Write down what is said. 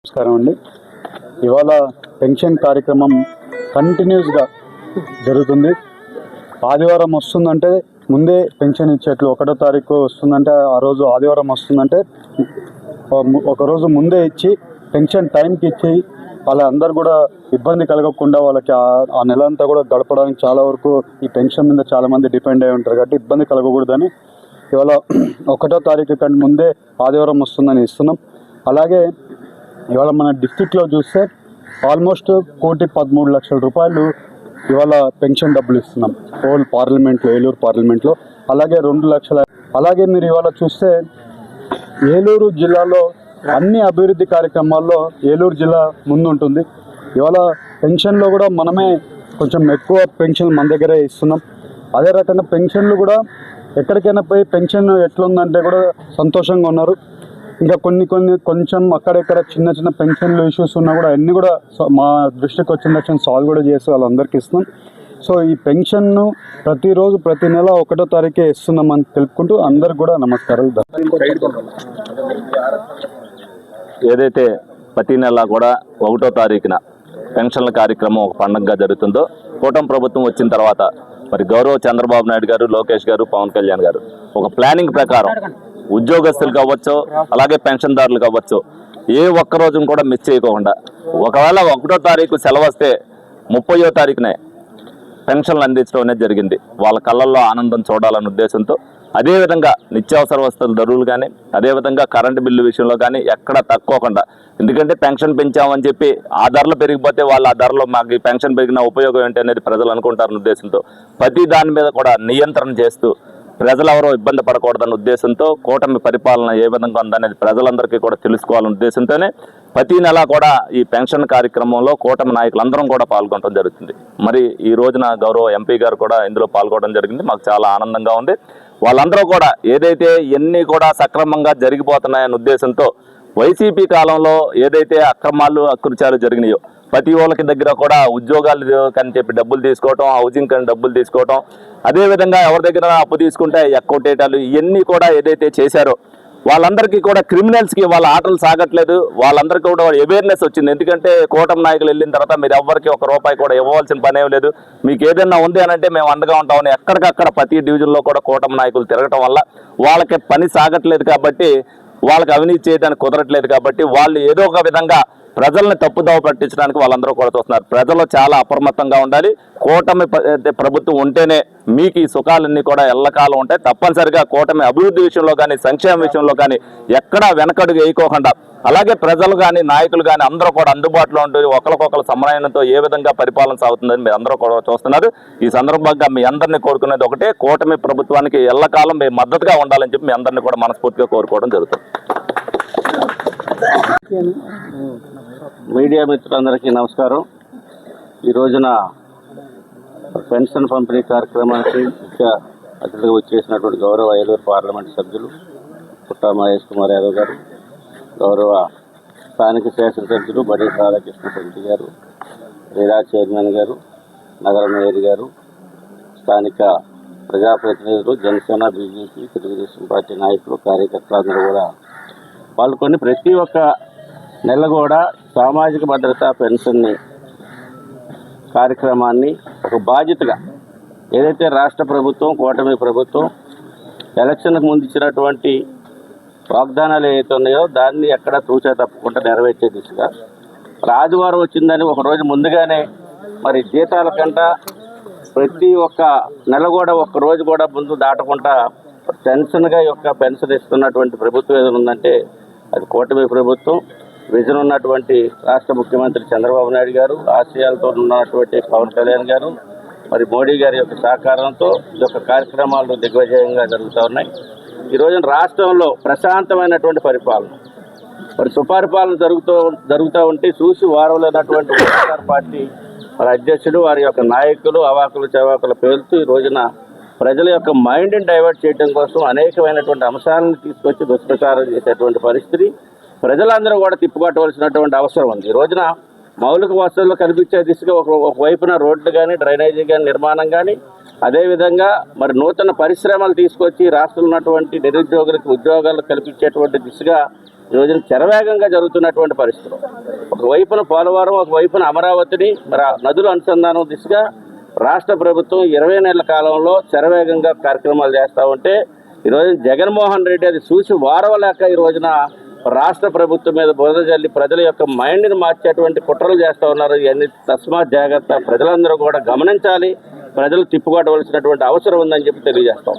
నమస్కారం అండి. ఇవాళ పెన్షన్ కార్యక్రమం కంటిన్యూస్గా జరుగుతుంది. ఆదివారం వస్తుందంటే ముందే పెన్షన్ ఇచ్చేట్లు, 1వ తారీఖు వస్తుందంటే ఆ రోజు ఆదివారం వస్తుందంటే ఒకరోజు ముందే ఇచ్చి పెన్షన్ టైంకి ఇచ్చి వాళ్ళందరూ కూడా ఇబ్బంది కలగకుండా వాళ్ళకి ఆ నెల అంతా కూడా గడపడానికి చాలా వరకు ఈ పెన్షన్ మీద చాలామంది డిపెండ్ అయి ఉంటారు కాబట్టి ఇబ్బంది కలగకూడదని ఇవాళ 1వ తారీఖు కంటే ముందే ఆదివారం వస్తుందని ఇస్తున్నాం. అలాగే ఇవాళ మన డిస్ట్రిక్ట్లో చూస్తే ఆల్మోస్ట్ 1,13,00,000 రూపాయలు ఇవాళ పెన్షన్ డబ్బులు ఇస్తున్నాం హోల్ పార్లమెంట్లో, ఏలూరు పార్లమెంట్లో. అలాగే 2 లక్షల. అలాగే మీరు ఇవాళ చూస్తే ఏలూరు జిల్లాలో అన్ని అభివృద్ధి కార్యక్రమాల్లో ఏలూరు జిల్లా ముందుంటుంది. ఇవాళ పెన్షన్లో కూడా మనమే కొంచెం ఎక్కువ పెన్షన్ మన దగ్గరే ఇస్తున్నాం. అదే రకంగా పెన్షన్లు కూడా ఎక్కడికైనా పోయి పెన్షన్ ఎట్లుందంటే కూడా సంతోషంగా ఉన్నారు. ఇంకా కొంచెం అక్కడెక్కడ చిన్న చిన్న పెన్షన్లు ఇష్యూస్ ఉన్నా కూడా అన్నీ కూడా మా దృష్టికి వచ్చిన సాల్వ్ కూడా చేసి వాళ్ళందరికీ ఇస్తున్నాం. సో ఈ పెన్షన్ను ప్రతిరోజు ప్రతి నెల 1వ తారీఖే ఇస్తున్నామని తెలుపుకుంటూ అందరికి కూడా నమస్కారాలు. ఏదైతే ప్రతి నెల కూడా 1వ తారీఖున పెన్షన్ల కార్యక్రమం ఒక పండుగగా జరుగుతుందో, కూటమి ప్రభుత్వం వచ్చిన తర్వాత మరి గౌరవ చంద్రబాబు నాయుడు గారు, లోకేష్ గారు, పవన్ కళ్యాణ్ గారు ఒక ప్లానింగ్ ప్రకారం ఉద్యోగస్తులు కావచ్చు, అలాగే పెన్షన్దారులు కావచ్చు, ఏ ఒక్క రోజును కూడా మిస్ చేయకుండా ఒకవేళ 1వ తారీఖు సెలవు వస్తే 30వ తారీఖునే పెన్షన్లు అందించడం అనేది జరిగింది. వాళ్ళ కళ్ళల్లో ఆనందం చూడాలనే ఉద్దేశంతో అదేవిధంగా నిత్యావసర వస్తువుల ధరలు కానీ, అదేవిధంగా కరెంటు బిల్లు విషయంలో కానీ ఎక్కడ తక్కువకుండా, ఎందుకంటే పెన్షన్ పెంచామని చెప్పి ఆ ధరలు పెరిగిపోతే వాళ్ళు ఆ ధరలో మాకు ఈ పెన్షన్ పెరిగిన ఉపయోగం ఏంటి అనేది ప్రజలు అనుకుంటారన్న ఉద్దేశంతో ప్రతి దాని మీద కూడా నియంత్రణ చేస్తూ ప్రజలు ఎవరో ఇబ్బంది పడకూడదన్న ఉద్దేశంతో కూటమి పరిపాలన ఏ విధంగా ఉందనేది ప్రజలందరికీ కూడా తెలుసుకోవాలనే ఉద్దేశంతోనే ప్రతి నెల కూడా ఈ పెన్షన్ కార్యక్రమంలో కూటమి నాయకులందరం కూడా పాల్గొనడం జరుగుతుంది. మరి ఈ రోజున గౌరవ ఎంపీ గారు కూడా ఇందులో పాల్గొనడం జరిగింది. మాకు చాలా ఆనందంగా ఉంది. వాళ్ళందరూ కూడా ఏదైతే ఇవన్నీ కూడా సక్రమంగా జరిగిపోతున్నాయనే ఉద్దేశంతో వైసీపీ కాలంలో ఏదైతే అక్రమాలు అకృత్యాలు జరిగినాయో ప్రతి వాళ్ళకి దగ్గర కూడా ఉద్యోగాలు కని చెప్పి డబ్బులు తీసుకోవటం, హౌసింగ్ కని డబ్బులు తీసుకోవటం, అదేవిధంగా ఎవరి దగ్గర అప్పు తీసుకుంటే ఎక్కొట్టేటాలు, ఇవన్నీ కూడా ఏదైతే చేశారో వాళ్ళందరికీ కూడా క్రిమినల్స్కి వాళ్ళ ఆటలు సాగట్లేదు. వాళ్ళందరికీ కూడా అవేర్నెస్ వచ్చింది. ఎందుకంటే కూటమి నాయకులు వెళ్ళిన తర్వాత మీరు ఎవరికి ₹1 కూడా ఇవ్వాల్సిన పని ఏం లేదు, మీకు ఏదైనా ఉంది అని అంటే మేము అండగా ఉంటామని ఎక్కడికక్కడ ప్రతి డివిజన్లో కూడా కూటమి నాయకులు తిరగటం వల్ల వాళ్ళకి పని సాగట్లేదు. కాబట్టి వాళ్ళకి అవినీతి చేయడానికి కుదరట్లేదు. కాబట్టి వాళ్ళు ఏదో ఒక విధంగా ప్రజల్ని తప్పుదోవ పట్టించడానికి వాళ్ళందరూ కూడా చూస్తున్నారు. ప్రజలు చాలా అప్రమత్తంగా ఉండాలి. కూటమి ప్రభుత్వం ఉంటేనే మీకు ఈ సుఖాలన్నీ కూడా ఎల్లకాలం ఉంటాయి. తప్పనిసరిగా కూటమి అభివృద్ధి విషయంలో కానీ, సంక్షేమ విషయంలో కానీ ఎక్కడా వెనకడుగు వేయకోకుండా, అలాగే ప్రజలు కానీ, నాయకులు కానీ అందరూ కూడా అందుబాటులో ఉంటూ ఒకరికొకరు సమన్వయంతో ఏ విధంగా పరిపాలన సాగుతుందని మీరు అందరూ కూడా చూస్తున్నారు. ఈ సందర్భంగా మీ అందరినీ కోరుకునేది ఒకటే, కూటమి ప్రభుత్వానికి ఎల్లకాలం మేము మద్దతుగా ఉండాలని చెప్పి మీ అందరినీ కూడా మనస్ఫూర్తిగా కోరుకోవడం జరుగుతుంది. మీడియా మిత్రులందరికీ నమస్కారం. ఈ రోజున పెన్షన్ పంపిణీ కార్యక్రమానికి ముఖ్య అతిథిగా వచ్చేసినటువంటి గౌరవ ఏలూరు పార్లమెంటు సభ్యులు పుట్టా మహేష్ కుమార్ యాదవ్ గారు, గౌరవ స్థానిక శాసనసభ్యులు బడి రాధాకృష్ణ రెడ్డి గారు, రీరా చైర్మన్ గారు, నగర మేయర్ గారు, స్థానిక ప్రజాప్రతినిధులు, జనసేన, బీజేపీ, తెలుగుదేశం పార్టీ నాయకులు, కార్యకర్తలు అందరూ కూడా పాల్గొని ప్రతి ఒక్క నెల కూడా సామాజిక భద్రత పెన్షన్ని కార్యక్రమాన్ని ఒక బాధ్యతగా ఏదైతే రాష్ట్ర ప్రభుత్వం, కూటమి ప్రభుత్వం ఎలక్షన్కు ముందు ఇచ్చినటువంటి వాగ్దానాలు ఏవైతే ఉన్నాయో దాన్ని ఎక్కడ తూచా తప్పకుండా నెరవేర్చే దిశగా ఆదివారం వచ్చిందని ఒకరోజు ముందుగానే మరి జీతాల కంట ప్రతి ఒక్క నెల కూడా ఒక్కరోజు కూడా ముందు దాటకుండా పెన్షన్గా పెన్షన్ ఇస్తున్నటువంటి ప్రభుత్వం ఏదైనా ఉందంటే అది కూటమి ప్రభుత్వం. విజన్ ఉన్నటువంటి రాష్ట్ర ముఖ్యమంత్రి చంద్రబాబు నాయుడు గారు, ఆశయాలతో ఉన్నటువంటి పవన్ కళ్యాణ్ గారు, మరి మోడీ గారి యొక్క సహకారంతో ఈ యొక్క కార్యక్రమాలు దిగ్విజయంగా జరుగుతూ ఉన్నాయి. ఈ రోజున రాష్ట్రంలో ప్రశాంతమైనటువంటి పరిపాలన, మరి సుపరిపాలన జరుగుతూ ఉంటే చూసి వారలేనటువంటి వైఎస్ఆర్ పార్టీ మరి అధ్యక్షుడు, వారి యొక్క నాయకులు అవాకులు చవాకులు పేరుతూ ఈ రోజున ప్రజల యొక్క మైండ్ని డైవర్ట్ చేయడం కోసం అనేకమైనటువంటి అంశాలను తీసుకొచ్చి దుష్ప్రచారం చేసేటువంటి పరిస్థితి ప్రజలందరూ కూడా తిప్పుకొట్టవలసినటువంటి అవసరం ఉంది. ఈ రోజున మౌలిక వసతులు కల్పించే దిశగా ఒకవైపున రోడ్లు కానీ, డ్రైనేజీ కానీ నిర్మాణం కానీ, అదేవిధంగా మరి నూతన పరిశ్రమలు తీసుకొచ్చి రాష్ట్రంలో ఉన్నటువంటి నిరుద్యోగులకు ఉద్యోగాలు కల్పించేటువంటి దిశగా ఈ రోజున శరవేగంగా జరుగుతున్నటువంటి పరిస్థితులు ఒకవైపున పోలవరం, ఒకవైపున అమరావతిని మరి ఆ నదుల అనుసంధానం దిశగా రాష్ట్ర ప్రభుత్వం 20 నెలల కాలంలో శరవేగంగా కార్యక్రమాలు చేస్తూ ఉంటే ఈరోజు జగన్మోహన్ రెడ్డి అది చూసి వారవలేక ఈ రోజున రాష్ట్ర ప్రభుత్వం మీద బురద జల్లి ప్రజల యొక్క మైండ్ని మార్చేటువంటి కుట్రలు చేస్తూ ఉన్నారు. ఇవన్నీ తస్మాత్ జాగ్రత్త, ప్రజలందరూ కూడా గమనించాలి, ప్రజలు తిప్పుకొట్టవలసినటువంటి అవసరం ఉందని చెప్పి తెలియజేస్తాం.